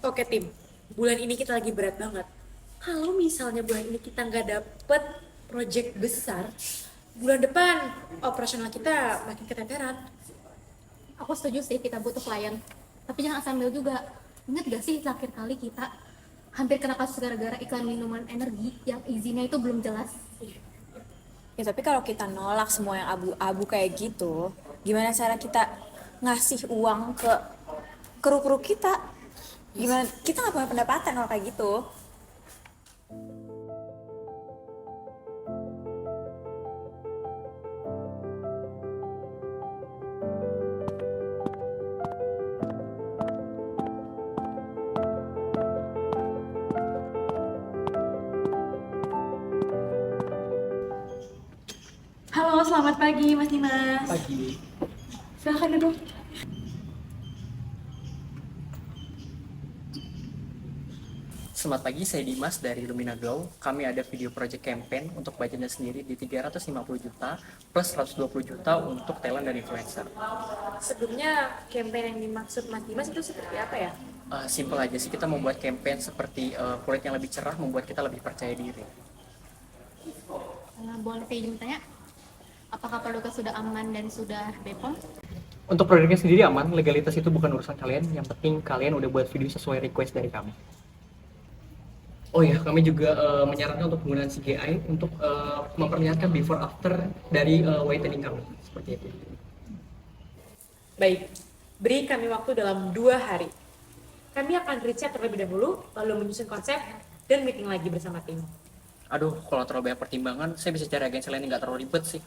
Oke tim, bulan ini kita lagi berat banget. Kalau misalnya bulan ini kita nggak dapet project besar, bulan depan operasional kita makin keteteran. Aku setuju sih kita butuh klien. Tapi jangan sambil juga. Ingat gak sih terakhir kali kita hampir kena kasus gara-gara iklan minuman energi yang izinnya itu belum jelas. Ya tapi kalau kita nolak semua yang abu-abu kayak gitu, gimana cara kita ngasih uang ke kru-kru kita? Gimana? Kita nggak punya pendapatan kalau kayak gitu. Halo, selamat pagi Mas Dimas. Pagi. Silahkan duduk. Selamat pagi, saya Dimas dari Lumina Glow. Kami ada video project campaign untuk budgetnya sendiri di 350 juta plus 120 juta untuk talent dan influencer. Sebelumnya campaign yang dimaksud Mas Dimas itu seperti apa ya? Simple aja sih, kita membuat campaign seperti kulit yang lebih cerah membuat kita lebih percaya diri. Boleh izin tanya, apakah produknya sudah aman dan sudah BPOM? Untuk produknya sendiri aman, legalitas itu bukan urusan kalian. Yang penting kalian udah buat video sesuai request dari kami. Oh ya, kami juga menyarankan untuk penggunaan CGI untuk memperlihatkan before after dari whitening kami. Seperti itu. Baik, beri kami waktu dalam 2 hari. Kami akan riset terlebih dahulu, lalu menyusun konsep, dan meeting lagi bersama tim. Aduh, kalau terlalu banyak pertimbangan, saya bisa cari agensi lain yang nggak terlalu ribet sih.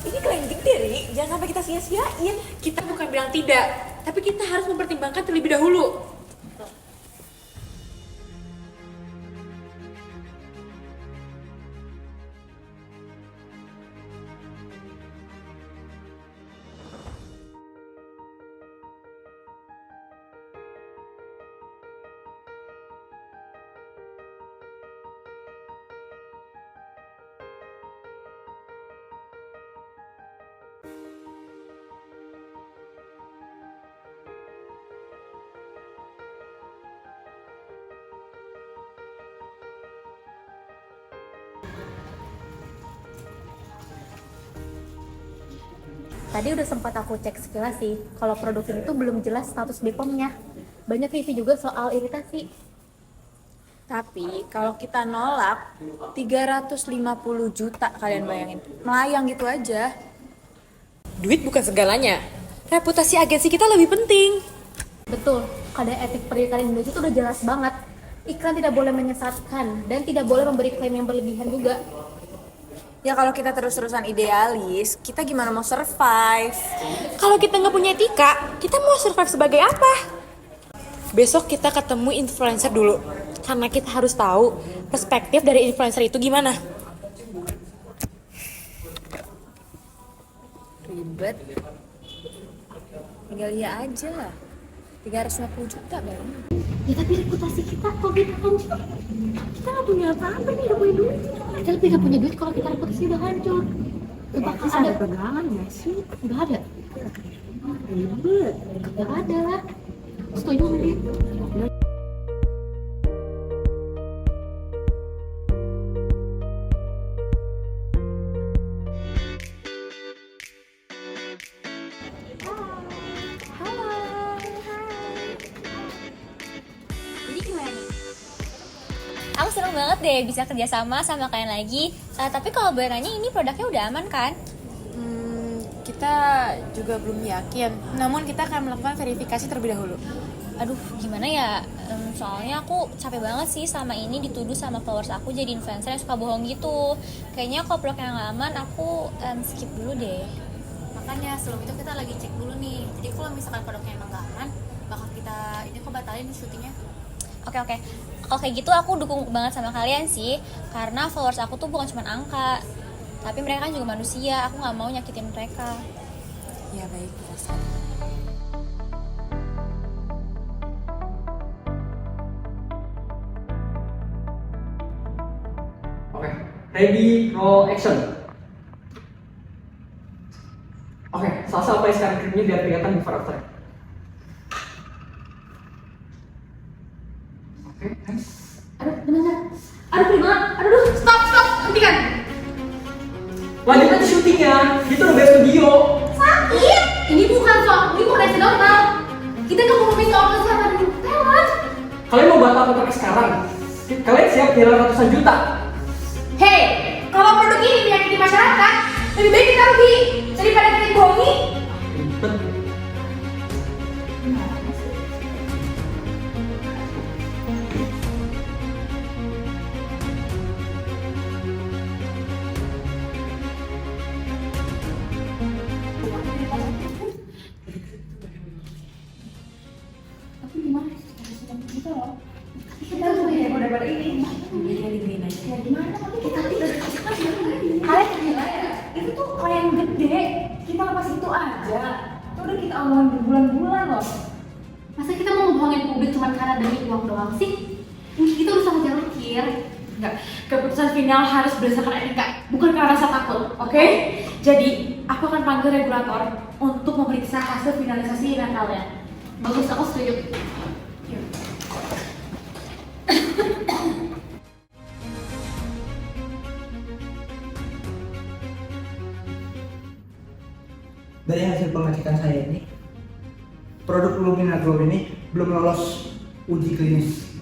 Ini klien gede, Ri. Jangan sampai kita sia-siain. Kita bukan bilang tidak, tapi kita harus mempertimbangkan terlebih dahulu. Tadi udah sempat aku cek sekilas sih, kalau produk ini tuh belum jelas status BPOM-nya. Banyak review juga soal iritasi. Tapi kalau kita nolak 350 juta, kalian bayangin. Melayang gitu aja. Duit bukan segalanya. Reputasi agensi kita lebih penting. Betul, kode etik periklanan Indonesia itu udah jelas banget. Iklan tidak boleh menyesatkan dan tidak boleh memberi klaim yang berlebihan juga. Ya kalau kita terus-terusan idealis, kita gimana mau survive? Kalau kita nggak punya etika, kita mau survive sebagai apa? Besok kita ketemu influencer dulu, karena kita harus tahu perspektif dari influencer itu gimana. Ribet. Tinggal dia aja lah. 350 juta baru. Ya tapi reputasi kita kok kita hancur. Kita nggak punya apa-apa nih, udah punya duit. Kita lebih nggak punya duit kalau kita reputasi udah hancur. Gak bakal ada pegangan nggak sih? Nggak ada. Ribet. Nggak ada lah. Setuju sama dia. Jadi gimana nih? Aku seneng banget deh bisa kerjasama sama kalian lagi. Tapi kalau boleh nanya ini produknya udah aman kan? Kita juga belum yakin. Namun kita akan melakukan verifikasi terlebih dahulu. Aduh gimana ya, soalnya aku capek banget sih sama ini dituduh sama followers aku jadi influencer yang suka bohong gitu. Kayaknya kalau produknya nggak aman aku skip dulu deh. Makanya sebelum itu kita lagi cek dulu nih. Jadi kalau misalkan produknya emang nggak aman, bakal kita ini kok batalin nih syutingnya. Oke. Kalau kayak gitu aku dukung banget sama kalian sih. Karena followers aku tuh bukan cuma angka, tapi mereka kan juga manusia. Aku nggak mau nyakitin mereka. Ya baik. Oke, ready, roll, action. Oke, salsa apply sekarang krimnya biar kelihatan before after. Oke, nice. Aduh, benar. Aduh, Prima. Aduh, stop, hentikan. Lanjut aja syutingnya, itu udah beres video. Sakit. Ini bukan reaksi dokter. Kita nggak ngomongin soal kesehatan talent. Kalian mau batal kontraknya sekarang? Kalian siap kehilangan ratusan juta? Hei, kalau produk ini menyakiti masyarakat, lebih baik kita rugi daripada kita dibohongi. Ribet. Tapi gimana kita loh? Kita harus lebih heboh daripada ini. Ya gimana? Tapi kita tidak kalian itu tuh klien gede. Kita lepas itu aja. Itu udah kita omongin berbulan-bulan loh. Masa kita mau ngebohongin publik cuma karena demi uang doang sih? Ini kita udah sama jalan kir. Enggak, keputusan final harus berdasarkan etika, bukan karena rasa takut, oke? Jadi, aku akan panggil regulator untuk memeriksa hasil finalisasi event kalian. Bagus, aku setuju. Yuk. Dari hasil pengecekan saya ini, produk Lumina Glow ini belum lolos uji klinis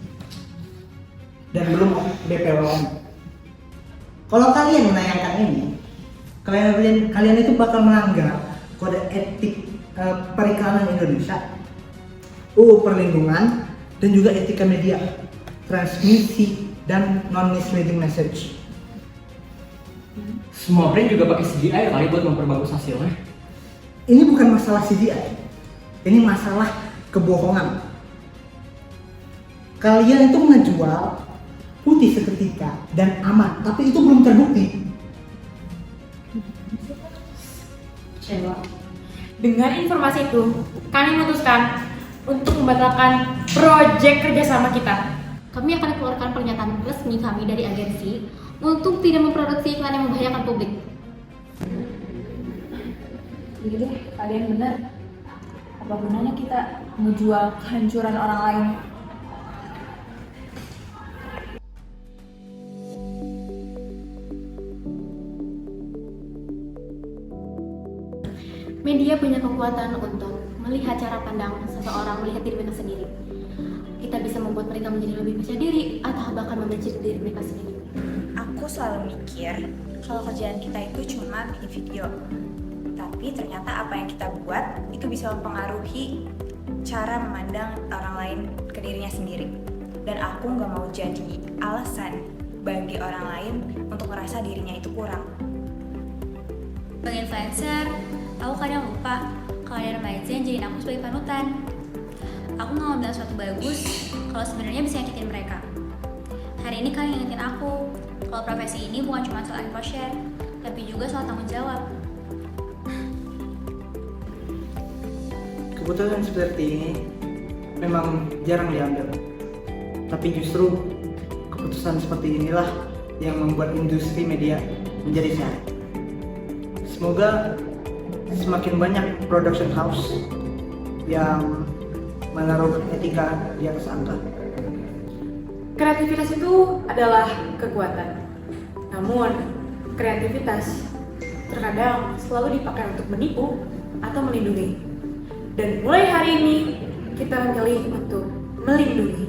dan belum BPOM. Kalau kalian menayangkan ini, kalian itu bakal melanggar kode etik periklanan Indonesia, UU Perlindungan, dan juga etika media, transmisi dan non-misleading message. Semua brand juga pakai CGI kali buat memperbagus hasilnya. Ini bukan masalah CGI, ini masalah kebohongan. Kalian itu menjual putih seketika dan aman, tapi itu belum terbukti. Dengan informasi itu, kami memutuskan untuk membatalkan proyek kerjasama kita. Kami akan keluarkan pernyataan resmi kami dari agensi untuk tidak memproduksi iklan yang membahayakan publik. Jadi deh, kalian bener. Apa gunanya kita ngejual kehancuran orang lain? Media punya kekuatan untuk melihat cara pandang seseorang melihat diri mereka sendiri. Kita bisa membuat mereka menjadi lebih percaya diri atau bahkan membenci diri mereka sendiri. Aku selalu mikir kalau kerjaan kita itu cuma bikin video. Tapi ternyata apa yang kita buat itu bisa mempengaruhi cara memandang orang lain ke dirinya sendiri. Dan aku nggak mau jadi alasan bagi orang lain untuk merasa dirinya itu kurang. Sebagai influencer, aku kadang lupa kalau ada remaja yang jadiin aku sebagai panutan. Aku nggak mau bilang sesuatu bagus kalau sebenarnya bisa nyakitin mereka. Hari ini kalian ingetin aku kalau profesi ini bukan cuma soal info share, tapi juga soal tanggung jawab. Keputusan seperti ini memang jarang diambil, tapi justru keputusan seperti inilah yang membuat industri media menjadi sehat. Semoga semakin banyak production house yang menaruh etika di atas angka. Kreativitas itu adalah kekuatan. Namun, kreativitas terkadang selalu dipakai untuk menipu atau melindungi. Dan mulai hari ini, kita memilih untuk melindungi.